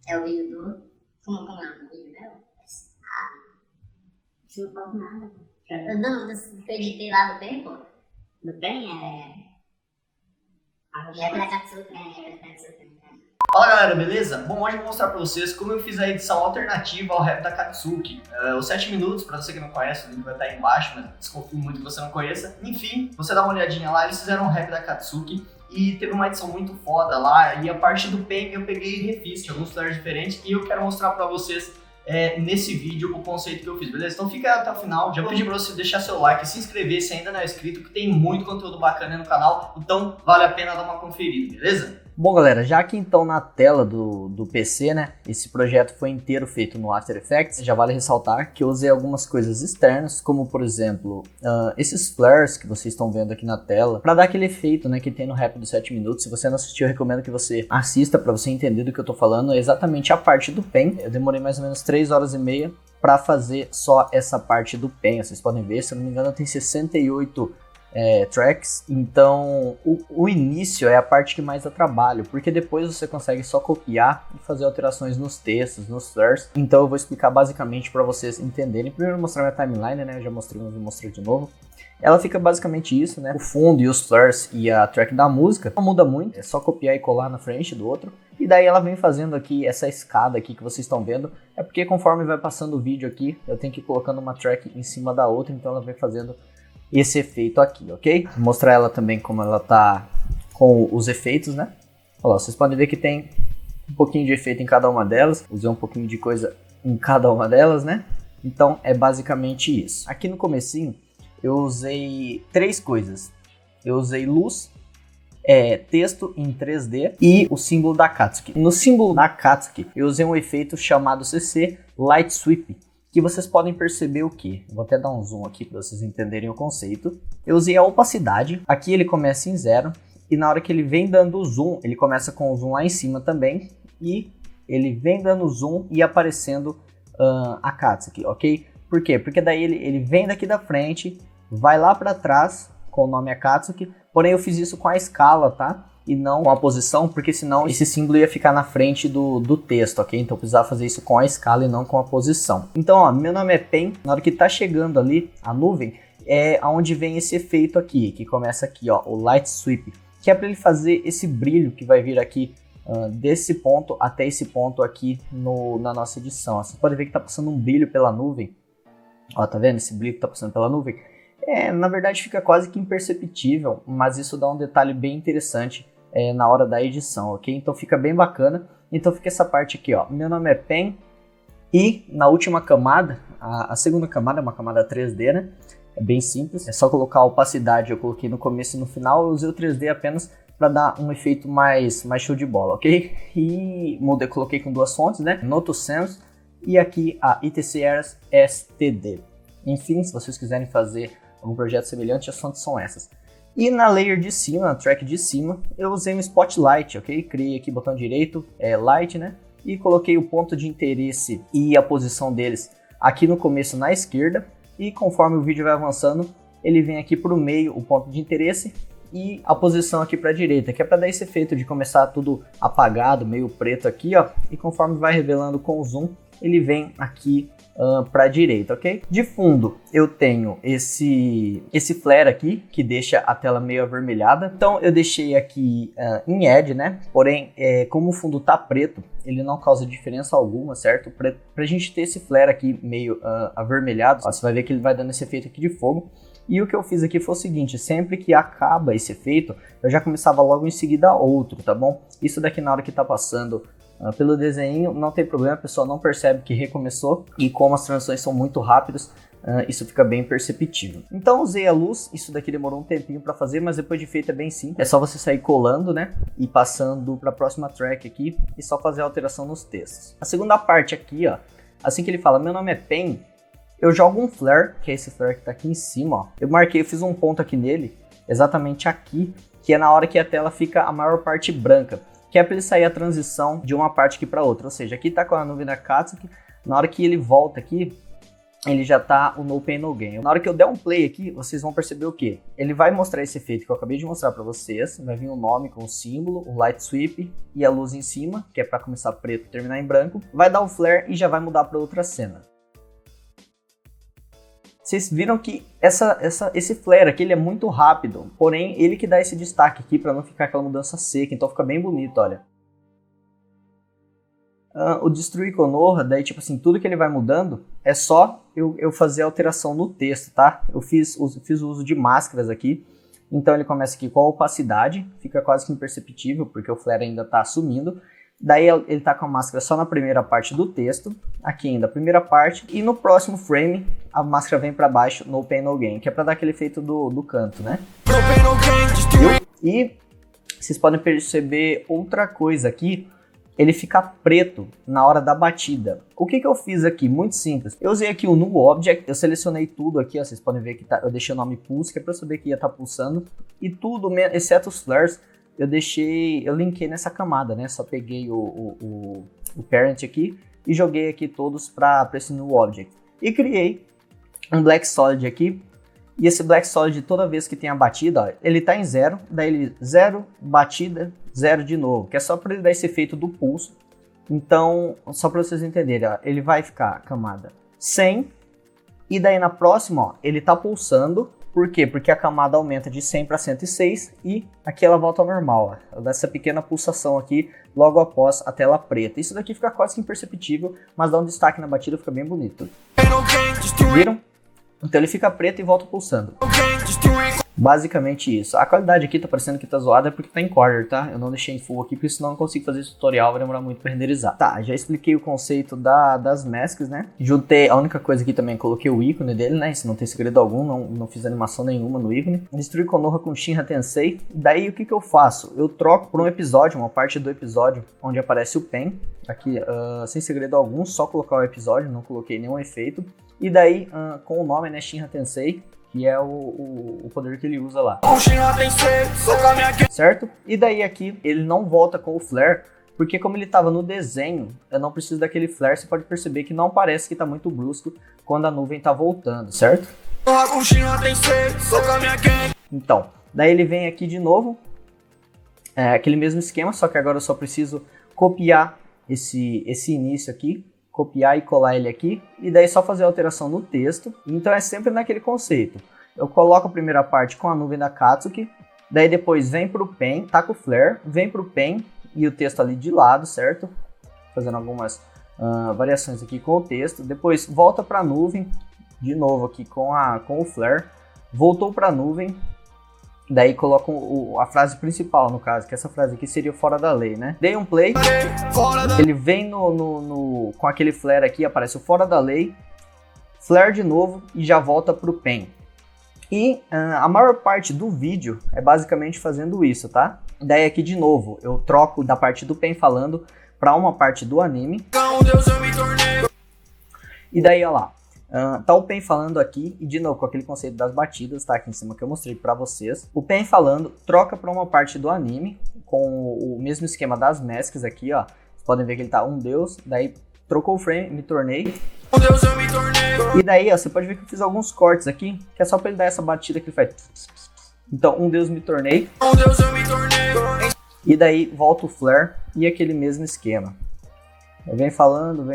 É o vídeo do... Como é o vídeo dela? Isso não falo nada. Não, que eu editei lá do bem, pô. Do bem é... É pra Katsuki, né? Fala galera, beleza? Bom, hoje eu vou mostrar pra vocês como eu fiz a edição alternativa ao rap da Katsuki. Os 7 minutos, pra você que não conhece, o link vai estar aí embaixo, mas desconfio muito que você não conheça. Enfim, você dá uma olhadinha lá, eles fizeram um rap da Katsuki e teve uma edição muito foda lá. E a parte do PEN eu peguei e refiz, tinha alguns flares diferentes e eu quero mostrar pra vocês nesse vídeo o conceito que eu fiz, beleza? Então fica até o final, já vou pedir pra você deixar seu like, se inscrever se ainda não é inscrito, que tem muito conteúdo bacana aí no canal, então vale a pena dar uma conferida, beleza? Bom galera, já que então na tela do PC, né, esse projeto foi inteiro feito no After Effects, já vale ressaltar que eu usei algumas coisas externas, como por exemplo, esses flares que vocês estão vendo aqui na tela, para dar aquele efeito, né, que tem no rap dos 7 minutos. Se você não assistiu, eu recomendo que você assista para você entender do que eu tô falando, é exatamente a parte do PEN. Eu demorei mais ou menos 3 horas e meia para fazer só essa parte do PEN, vocês podem ver, se eu não me engano tem 68 tracks, então o início é a parte que mais dá trabalho, porque depois você consegue só copiar e fazer alterações nos textos, nos flares. Então eu vou explicar basicamente para vocês entenderem. Primeiro eu vou mostrar minha timeline, né, eu já mostrei, mas vou mostrar de novo. Ela fica basicamente isso, né, o fundo e os flares e a track da música não muda muito, é só copiar e colar na frente do outro. E daí ela vem fazendo aqui essa escada aqui que vocês estão vendo, é porque conforme vai passando o vídeo aqui, eu tenho que ir colocando uma track em cima da outra, então ela vem fazendo esse efeito aqui, ok? Vou mostrar ela também como ela tá com os efeitos, né? Olha lá, vocês podem ver que tem um pouquinho de efeito em cada uma delas. Usei um pouquinho de coisa em cada uma delas, né? Então é basicamente isso. Aqui no comecinho eu usei 3 coisas. Eu usei luz, texto em 3D e o símbolo da Katsuki. No símbolo da Katsuki eu usei um efeito chamado CC Light Sweep, que vocês podem perceber o que? Vou até dar um zoom aqui para vocês entenderem o conceito. Eu usei a opacidade, aqui ele começa em 0, e na hora que ele vem dando o zoom, ele começa com o zoom lá em cima também, e ele vem dando zoom e aparecendo a Katsuki, ok? Por quê? Porque daí ele vem daqui da frente, vai lá para trás com o nome Akatsuki, porém eu fiz isso com a escala, tá? E não com a posição, porque senão esse símbolo ia ficar na frente do texto, ok? Então eu precisava fazer isso com a escala e não com a posição. Então, ó, meu nome é PEN, na hora que tá chegando ali a nuvem, é onde vem esse efeito aqui, que começa aqui, ó, o Light Sweep, que é para ele fazer esse brilho que vai vir aqui desse ponto até esse ponto aqui na nossa edição. Ó, você pode ver que tá passando um brilho pela nuvem, ó, tá vendo esse brilho que tá passando pela nuvem? Na verdade fica quase que imperceptível, mas isso dá um detalhe bem interessante na hora da edição, ok? Então fica bem bacana. Então fica essa parte aqui, ó. Meu nome é PEN e na última camada, a segunda camada é uma camada 3D, né? É bem simples, é só colocar a opacidade, eu coloquei no começo e no final, eu usei o 3D apenas para dar um efeito mais show de bola, ok? E coloquei com 2 fontes, né? Noto Sense e aqui a ITC Eras STD. Enfim, se vocês quiserem fazer algum projeto semelhante, as fontes são essas. E na layer de cima, na track de cima, eu usei um Spotlight, ok? Criei aqui botão direito, Light, né? E coloquei o ponto de interesse e a posição deles aqui no começo na esquerda. E conforme o vídeo vai avançando, ele vem aqui para o meio, o ponto de interesse, e a posição aqui para a direita, que é para dar esse efeito de começar tudo apagado, meio preto aqui, ó. E conforme vai revelando com o zoom, ele vem aqui para a direita, ok? De fundo eu tenho esse flare aqui que deixa a tela meio avermelhada, então eu deixei aqui em Edge, né? Porém, como o fundo tá preto, ele não causa diferença alguma, certo? Pra gente ter esse flare aqui meio avermelhado, ó, você vai ver que ele vai dando esse efeito aqui de fogo. E o que eu fiz aqui foi o seguinte, sempre que acaba esse efeito, eu já começava logo em seguida outro, tá bom? Isso daqui na hora que tá passando pelo desenho, não tem problema, a pessoa não percebe que recomeçou, e como as transições são muito rápidas, isso fica bem perceptível. Então usei a luz, isso daqui demorou um tempinho para fazer, mas depois de feito é bem simples, é só você sair colando, né, e passando para a próxima track aqui, e só fazer a alteração nos textos. A segunda parte aqui, ó, assim que ele fala, meu nome é PEN, eu jogo um flare, que é esse flare que tá aqui em cima, ó, eu fiz um ponto aqui nele, exatamente aqui, que é na hora que a tela fica a maior parte branca, que é para ele sair a transição de uma parte aqui para outra, ou seja, aqui tá com a nuvem da Katsuki, na hora que ele volta aqui, ele já tá o No Pain No Gain. Na hora que eu der um play aqui, vocês vão perceber o quê? Ele vai mostrar esse efeito que eu acabei de mostrar pra vocês. Vai vir o nome com o símbolo, o light sweep e a luz em cima, que é pra começar preto e terminar em branco. Vai dar o flare e já vai mudar pra outra cena. Vocês viram que esse flare aqui ele é muito rápido, porém ele que dá esse destaque aqui pra não ficar aquela mudança seca, então fica bem bonito, olha. O Destruir Konoha, daí tipo assim, tudo que ele vai mudando é só eu fazer alteração no texto, tá? Eu fiz o uso de máscaras aqui, então ele começa aqui com a opacidade, fica quase que imperceptível porque o flare ainda tá sumindo. Daí ele tá com a máscara só na primeira parte do texto, aqui ainda a primeira parte, e no próximo frame a máscara vem para baixo, No Pain No Gain, que é para dar aquele efeito do canto, né? E vocês podem perceber outra coisa aqui, ele fica preto na hora da batida. O que eu fiz aqui? Muito simples. Eu usei aqui o Null Object, eu selecionei tudo aqui, ó, vocês podem ver que eu deixei o nome Pulse, que é para saber que ia estar pulsando, e tudo, exceto os flares, eu linkei nessa camada, né? Só peguei o parent aqui e joguei aqui todos para esse Null Object. E criei um Black Solid aqui. E esse Black Solid, toda vez que tem a batida, ó, ele tá em 0, daí ele 0, batida, 0 de novo. Que é só para ele dar esse efeito do pulso. Então, só para vocês entenderem, ó, ele vai ficar camada 100. E daí na próxima, ó, ele tá pulsando. Por quê? Porque a camada aumenta de 100 para 106 e aqui ela volta ao normal. Ó. Ela dá essa pequena pulsação aqui logo após a tela preta. Isso daqui fica quase que imperceptível, mas dá um destaque na batida, fica bem bonito. Viram? Então ele fica preto e volta pulsando. Basicamente isso. A qualidade aqui tá parecendo que tá zoada porque tá em quarter, tá? Eu não deixei em full aqui, porque senão eu não consigo fazer esse tutorial, vai demorar muito pra renderizar. Tá, já expliquei o conceito das masks, né? Juntei, a única coisa aqui também, coloquei o ícone dele, né? Isso não tem segredo algum, não fiz animação nenhuma no ícone. Destruí Konoha com Shinra Tensei. Daí o que eu faço? Eu troco por um episódio, uma parte do episódio, onde aparece o Pen. Aqui, sem segredo algum, só colocar o episódio, não coloquei nenhum efeito. E daí, com o nome, né, Shinra Tensei, que é o poder que ele usa lá. Certo? E daí aqui, ele não volta com o flare, porque como ele estava no desenho, eu não preciso daquele flare, você pode perceber que não parece que está muito brusco quando a nuvem está voltando, certo? Então, daí ele vem aqui de novo, aquele mesmo esquema, só que agora eu só preciso copiar esse início aqui, copiar e colar ele aqui, e daí só fazer a alteração no texto. Então é sempre naquele conceito. Eu coloco a primeira parte com a nuvem da Katsuki, daí depois vem pro Pen, taca o flare, vem pro Pen e o texto ali de lado, certo? Fazendo algumas variações aqui com o texto. Depois volta pra nuvem, de novo aqui com o flare, voltou pra nuvem, daí coloco a frase principal, no caso, que essa frase aqui seria fora da lei, né? Dei um play, ele vem com aquele flare aqui, aparece o fora da lei, flare de novo e já volta pro Pen. E a maior parte do vídeo é basicamente fazendo isso, tá? Daí aqui de novo, eu troco da parte do Pen falando para uma parte do anime. E daí, ó lá. Tá o Pen falando aqui, e de novo com aquele conceito das batidas, tá aqui em cima que eu mostrei pra vocês. O Pen falando, troca pra uma parte do anime, com o mesmo esquema das masks aqui, ó. Vocês podem ver que ele tá um deus, daí trocou o frame, me tornei. E daí, ó, você pode ver que eu fiz alguns cortes aqui, que é só pra ele dar essa batida que ele faz. Então, um deus me tornei. E daí, volta o flare e aquele mesmo esquema. Vem falando,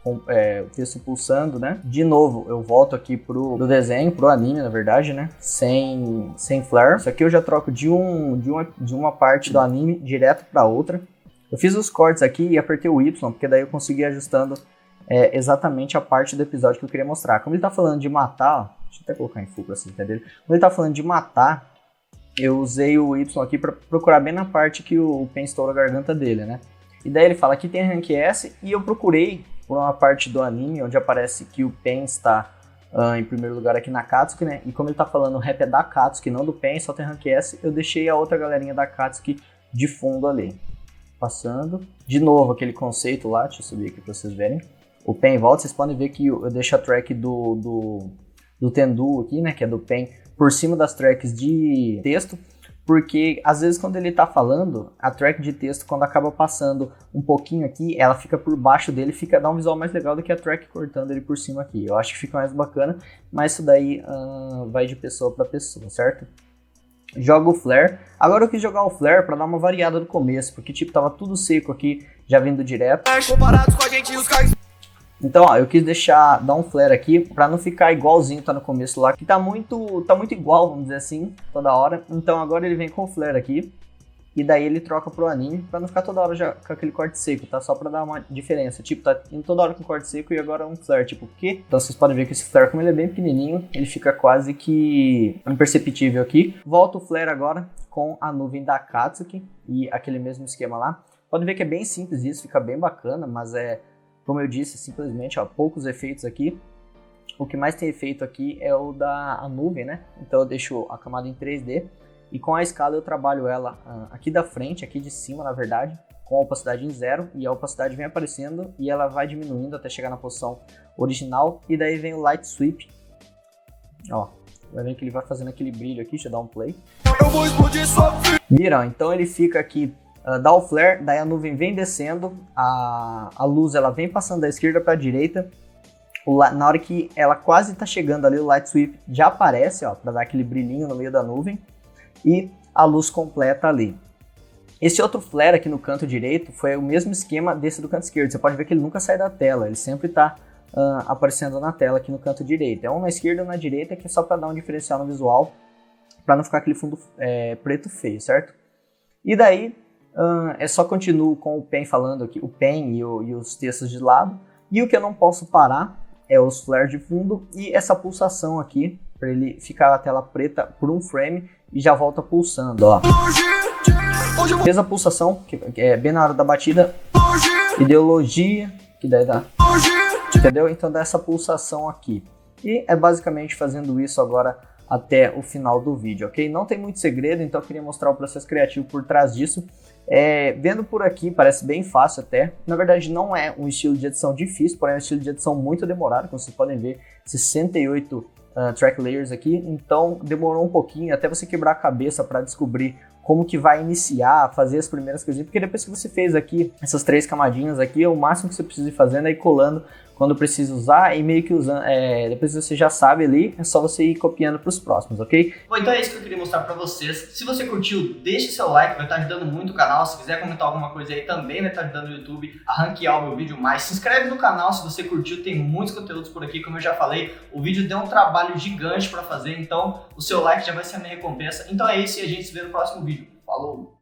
o texto pulsando, né? De novo, eu volto aqui pro desenho, pro anime, na verdade, né? Sem flare. Isso aqui eu já troco de uma parte do anime direto pra outra. Eu fiz os cortes aqui e apertei o Y, porque daí eu consegui ir ajustando exatamente a parte do episódio que eu queria mostrar. Como ele tá falando de matar, ó, deixa eu até colocar em full pra vocês entenderem. Como ele tá falando de matar, eu usei o Y aqui pra procurar bem na parte que o Pen estoura a garganta dele, né? E daí ele fala que tem rank S, e eu procurei por uma parte do anime onde aparece que o Pen está em primeiro lugar aqui na Katsuki, né? E como ele tá falando o rap é da Katsuki, não do Pen, só tem rank S, eu deixei a outra galerinha da Katsuki de fundo ali. Passando. De novo aquele conceito lá, deixa eu subir aqui pra vocês verem. O Pen volta, vocês podem ver que eu deixo a track do Tendu aqui, né? Que é do Pen, por cima das tracks de texto. porque às vezes quando ele tá falando, a track de texto, quando acaba passando um pouquinho aqui, ela fica por baixo dele, dá um visual mais legal do que a track cortando ele por cima aqui. Eu acho que fica mais bacana, mas isso daí vai de pessoa para pessoa, certo? Joga o flare. Agora eu quis jogar o flare para dar uma variada no começo, porque tipo, tava tudo seco aqui, já vindo direto. Então, ó, eu quis dar um flare aqui pra não ficar igualzinho tá no começo lá, que tá muito igual, vamos dizer assim, toda hora. Então agora ele vem com o flare aqui, e daí ele troca pro anime, pra não ficar toda hora já com aquele corte seco, tá? Só pra dar uma diferença, tipo, tá indo toda hora com corte seco e agora um flare, tipo, o quê? Então vocês podem ver que esse flare, como ele é bem pequenininho, ele fica quase que imperceptível aqui. Volta o flare agora com a nuvem da Akatsuki e aquele mesmo esquema lá. Pode ver que é bem simples isso, fica bem bacana, mas como eu disse, simplesmente, ó, poucos efeitos aqui. O que mais tem efeito aqui é o da nuvem, né? Então eu deixo a camada em 3D e com a escala eu trabalho ela aqui da frente, aqui de cima, na verdade, com a opacidade em 0, e a opacidade vem aparecendo e ela vai diminuindo até chegar na posição original, e daí vem o Light Sweep. Ó, vai ver que ele vai fazendo aquele brilho aqui, deixa eu dar um play. Viram? Então ele fica aqui, dá o flare, daí a nuvem vem descendo, a luz ela vem passando da esquerda para a direita, na hora que ela quase está chegando ali, o Light Sweep já aparece, ó, para dar aquele brilhinho no meio da nuvem, e a luz completa ali. Esse outro flare aqui no canto direito foi o mesmo esquema desse do canto esquerdo, você pode ver que ele nunca sai da tela, ele sempre está aparecendo na tela aqui no canto direito, é um na esquerda e um na direita, que é só para dar um diferencial no visual, para não ficar aquele fundo preto feio, certo? E daí, é só continuo com o pen falando aqui, o pen e os textos de lado. E o que eu não posso parar é os flares de fundo e essa pulsação aqui, para ele ficar a tela preta por um frame e já volta pulsando, ó. Fez a pulsação, que é bem na hora da batida, ideologia, que daí dá, entendeu? Então dá essa pulsação aqui. E é basicamente fazendo isso agora até o final do vídeo, ok? Não tem muito segredo, então eu queria mostrar o processo criativo por trás disso. Vendo por aqui, parece bem fácil até. Na verdade, não é um estilo de edição difícil, porém é um estilo de edição muito demorado, como vocês podem ver, 68 track layers aqui, então demorou um pouquinho até você quebrar a cabeça para descobrir como que vai iniciar, fazer as primeiras coisinhas, porque depois que você fez aqui, essas 3 camadinhas aqui, o máximo que você precisa ir fazendo é ir colando quando precisa usar e meio que usando, depois você já sabe ali, é só você ir copiando para os próximos, ok? Bom, então é isso que eu queria mostrar pra vocês. Se você curtiu, deixe seu like, vai estar ajudando muito o canal. Se quiser comentar alguma coisa aí, também vai estar ajudando o YouTube a ranquear o meu vídeo mais. Se inscreve no canal se você curtiu, tem muitos conteúdos por aqui, como eu já falei. O vídeo deu um trabalho gigante pra fazer, então o seu like já vai ser a minha recompensa. Então é isso e a gente se vê no próximo vídeo. Falou!